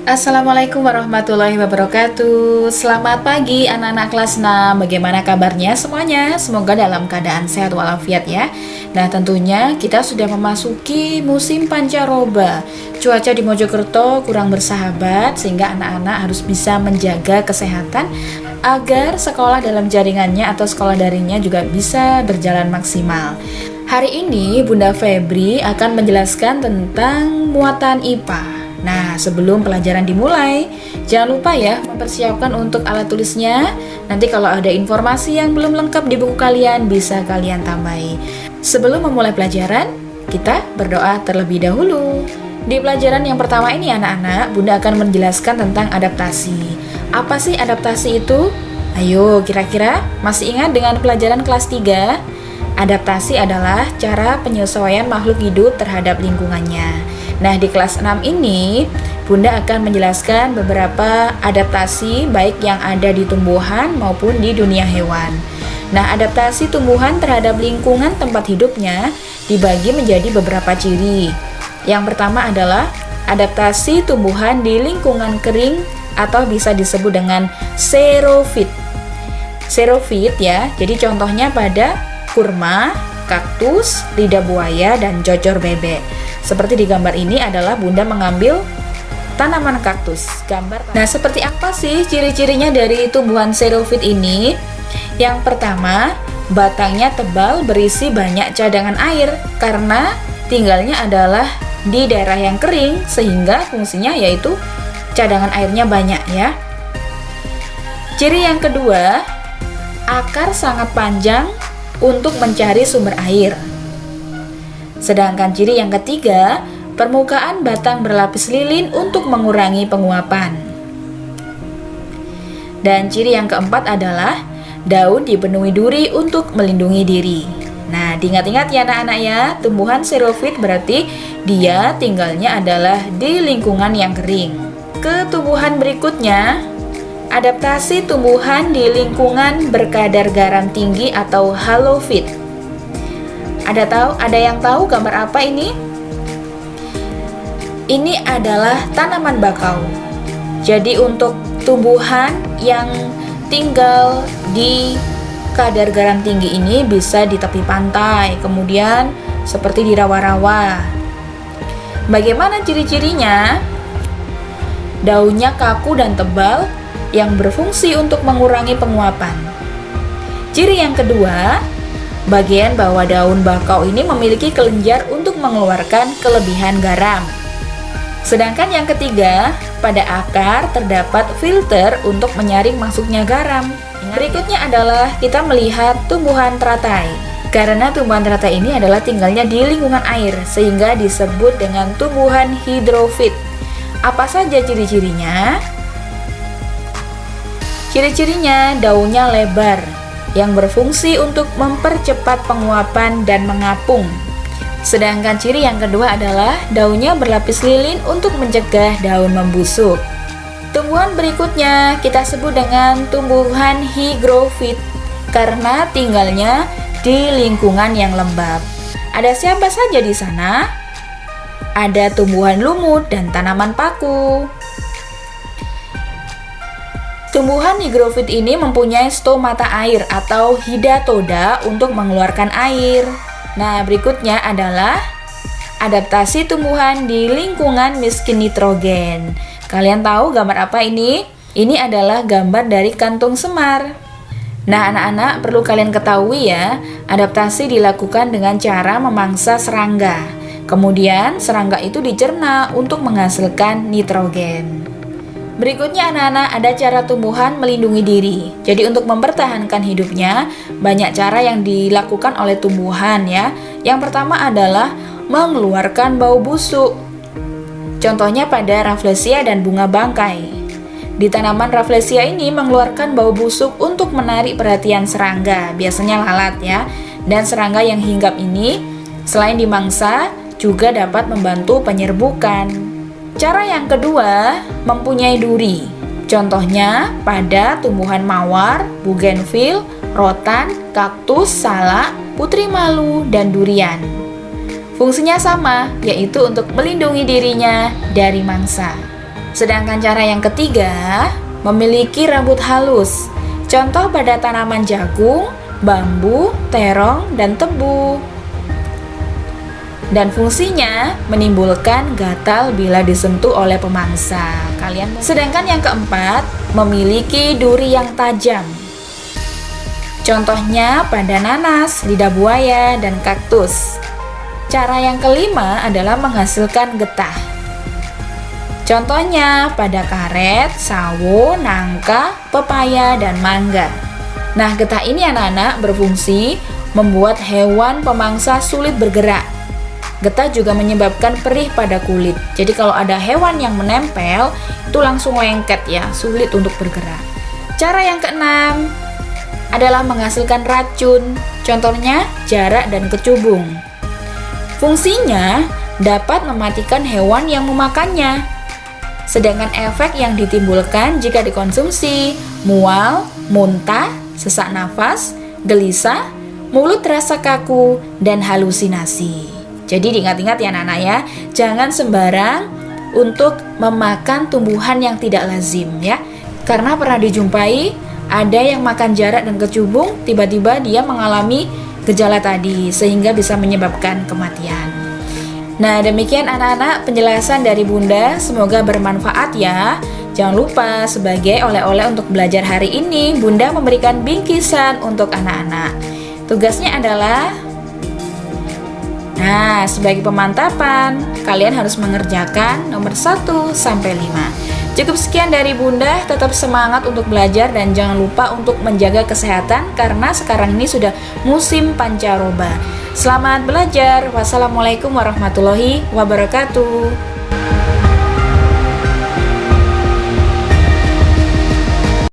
Assalamualaikum warahmatullahi wabarakatuh. Selamat pagi anak-anak kelas 6. Bagaimana kabarnya semuanya? Semoga dalam keadaan sehat walafiat ya. Nah, tentunya kita sudah memasuki musim pancaroba. Cuaca di Mojokerto kurang bersahabat sehingga anak-anak harus bisa menjaga kesehatan agar sekolah dalam jaringannya atau sekolah daringnya juga bisa berjalan maksimal. Hari ini Bunda Febri akan menjelaskan tentang muatan IPA. Nah, sebelum pelajaran dimulai, jangan lupa ya mempersiapkan untuk alat tulisnya. Nanti kalau ada informasi yang belum lengkap di buku kalian, bisa kalian tambahi. Sebelum memulai pelajaran, kita berdoa terlebih dahulu. Di pelajaran yang pertama ini anak-anak, Bunda akan menjelaskan tentang adaptasi. Apa sih adaptasi itu? Ayo, kira-kira masih ingat dengan pelajaran kelas 3? Adaptasi adalah cara penyesuaian makhluk hidup terhadap lingkungannya. Nah, di kelas 6 ini, Bunda akan menjelaskan beberapa adaptasi baik yang ada di tumbuhan maupun di dunia hewan. Nah, adaptasi tumbuhan terhadap lingkungan tempat hidupnya dibagi menjadi beberapa ciri. Yang pertama adalah adaptasi tumbuhan di lingkungan kering atau bisa disebut dengan xerofit. Xerofit ya, jadi contohnya pada kurma, kaktus, lidah buaya, dan cocor bebek. Seperti di gambar ini adalah Bunda mengambil tanaman kaktus. Nah, seperti apa sih ciri-cirinya dari tumbuhan xerofit ini? Yang pertama, batangnya tebal berisi banyak cadangan air karena tinggalnya adalah di daerah yang kering sehingga fungsinya yaitu cadangan airnya banyak ya. Ciri yang kedua, akar sangat panjang untuk mencari sumber air. Sedangkan ciri yang ketiga, permukaan batang berlapis lilin untuk mengurangi penguapan. Dan ciri yang keempat adalah daun dipenuhi duri untuk melindungi diri. Nah, diingat-ingat ya anak-anak ya, tumbuhan xerofit berarti dia tinggalnya adalah di lingkungan yang kering. Ke tumbuhan berikutnya, adaptasi tumbuhan di lingkungan berkadar garam tinggi atau halofit. Ada yang tahu gambar apa ini? Ini adalah tanaman bakau. Jadi untuk tumbuhan yang tinggal di kadar garam tinggi ini bisa di tepi pantai, kemudian seperti di rawa-rawa. Bagaimana ciri-cirinya? Daunnya kaku dan tebal yang berfungsi untuk mengurangi penguapan. Ciri yang kedua, bagian bawah daun bakau ini memiliki kelenjar untuk mengeluarkan kelebihan garam. Sedangkan yang ketiga, pada akar terdapat filter untuk menyaring masuknya garam. Berikutnya adalah kita melihat tumbuhan teratai. Karena tumbuhan teratai ini adalah tinggalnya di lingkungan air, sehingga disebut dengan tumbuhan hidrofit. Apa saja ciri-cirinya? Ciri-cirinya daunnya lebar, yang berfungsi untuk mempercepat penguapan dan mengapung. Sedangkan ciri yang kedua adalah daunnya berlapis lilin untuk mencegah daun membusuk. Tumbuhan berikutnya kita sebut dengan tumbuhan higrofit karena tinggalnya di lingkungan yang lembab. Ada siapa saja di sana? Ada tumbuhan lumut dan tanaman paku. Tumbuhan higrofit ini mempunyai stomata air atau hidatoda untuk mengeluarkan air. Nah, berikutnya adalah adaptasi tumbuhan di lingkungan miskin nitrogen. Kalian tahu gambar apa ini? Ini adalah gambar dari kantung semar. Nah, anak-anak perlu kalian ketahui ya, adaptasi dilakukan dengan cara memangsa serangga. Kemudian, serangga itu dicerna untuk menghasilkan nitrogen. Berikutnya anak-anak ada cara tumbuhan melindungi diri. Jadi untuk mempertahankan hidupnya, banyak cara yang dilakukan oleh tumbuhan ya. Yang pertama adalah mengeluarkan bau busuk. Contohnya pada Rafflesia dan bunga bangkai. Di tanaman Rafflesia ini mengeluarkan bau busuk untuk menarik perhatian serangga, biasanya lalat ya. Dan serangga yang hinggap ini selain dimangsa juga dapat membantu penyerbukan. Cara yang kedua, mempunyai duri. Contohnya pada tumbuhan mawar, bougainville, rotan, kaktus, salak, putri malu, dan durian. Fungsinya sama, yaitu untuk melindungi dirinya dari mangsa. Sedangkan cara yang ketiga, memiliki rambut halus. Contoh pada tanaman jagung, bambu, terong, dan tebu. Dan fungsinya menimbulkan gatal bila disentuh oleh pemangsa. Sedangkan yang keempat, memiliki duri yang tajam. Contohnya pada nanas, lidah buaya, dan kaktus. Cara yang kelima adalah menghasilkan getah. Contohnya pada karet, sawo, nangka, pepaya, dan mangga. Nah, getah ini anak-anak berfungsi membuat hewan pemangsa sulit bergerak. Getah juga menyebabkan perih pada kulit. Jadi kalau ada hewan yang menempel, itu langsung lengket ya, sulit untuk bergerak. Cara yang keenam adalah menghasilkan racun. Contohnya jarak dan kecubung. Fungsinya dapat mematikan hewan yang memakannya. Sedangkan efek yang ditimbulkan jika dikonsumsi, mual, muntah, sesak nafas, gelisah, mulut terasa kaku, dan halusinasi. Jadi diingat-ingat ya anak-anak ya, jangan sembarang untuk memakan tumbuhan yang tidak lazim ya. Karena pernah dijumpai ada yang makan jarak dan kecubung, tiba-tiba dia mengalami gejala tadi sehingga bisa menyebabkan kematian. Nah, demikian anak-anak penjelasan dari Bunda, semoga bermanfaat ya. Jangan lupa sebagai oleh-oleh untuk belajar hari ini, Bunda memberikan bingkisan untuk anak-anak. Tugasnya adalah sebagai pemantapan, kalian harus mengerjakan nomor 1 sampai 5. Cukup sekian dari Bunda, tetap semangat untuk belajar dan jangan lupa untuk menjaga kesehatan karena sekarang ini sudah musim pancaroba. Selamat belajar. Wassalamualaikum warahmatullahi wabarakatuh.